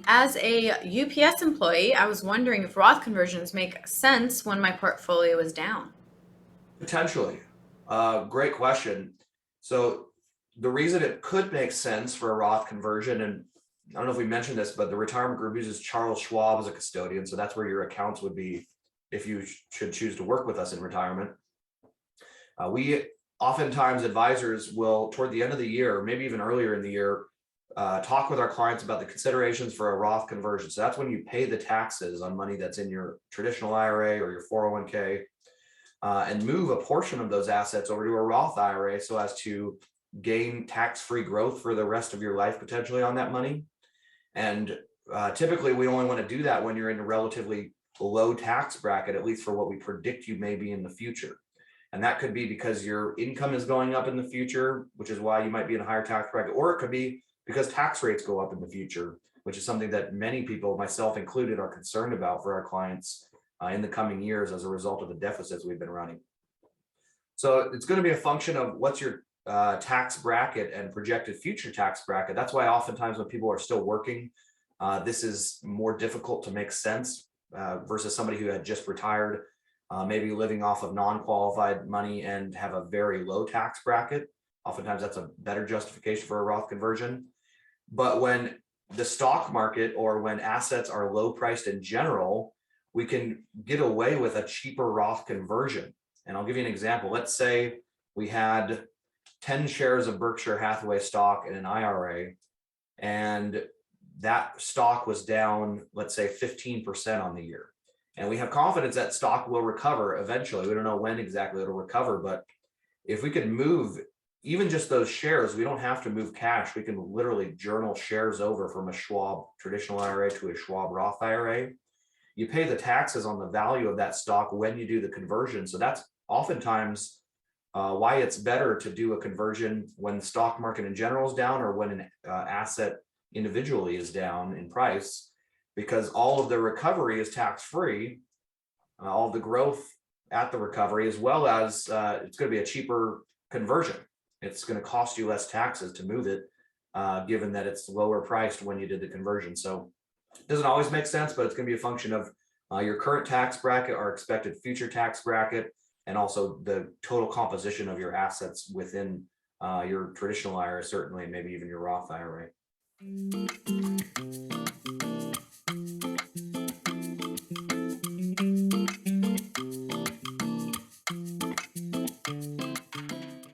As a UPS employee, I was wondering if Roth conversions make sense when my portfolio is down. Potentially. Great question. So the reason it could make sense for a Roth conversion, and I don't know if we mentioned this, but the retirement group uses Charles Schwab as a custodian. So that's where your accounts would be if you should choose to work with us in retirement. We oftentimes advisors will, toward the end of the year, maybe even earlier in the year, talk with our clients about the considerations for a Roth conversion. So that's when you pay the taxes on money that's in your traditional IRA or your 401k, and move a portion of those assets over to a Roth IRA so as to gain tax-free growth for the rest of your life potentially on that money. And typically, we only want to do that when you're in a relatively low tax bracket, at least for what we predict you may be in the future. And that could be because your income is going up in the future, which is why you might be in a higher tax bracket, or it could be because tax rates go up in the future, which is something that many people, myself included, are concerned about for our clients in the coming years as a result of the deficits we've been running. So it's going to be a function of what's your tax bracket and projected future tax bracket. That's why oftentimes when people are still working, this is more difficult to make sense versus somebody who had just retired, maybe living off of non-qualified money and have a very low tax bracket. Oftentimes that's a better justification for a Roth conversion. But when the stock market or when assets are low priced in general, we can get away with a cheaper Roth conversion. And I'll give you an example. Let's say we had 10 shares of Berkshire Hathaway stock in an IRA, and that stock was down, let's say 15% on the year. And we have confidence that stock will recover eventually. We don't know when exactly it'll recover, but if we can move even just those shares, we don't have to move cash. We can literally journal shares over from a Schwab traditional IRA to a Schwab Roth IRA. You pay the taxes on the value of that stock when you do the conversion. So that's oftentimes why it's better to do a conversion when the stock market in general is down or when an asset individually is down in price, because all of the recovery is tax-free, all of the growth at the recovery, as well as it's going to be a cheaper conversion. It's going to cost you less taxes to move it, given that it's lower priced when you did the conversion. So it doesn't always make sense, but it's going to be a function of your current tax bracket or expected future tax bracket, and also the total composition of your assets within your traditional IRA, certainly, maybe even your Roth IRA.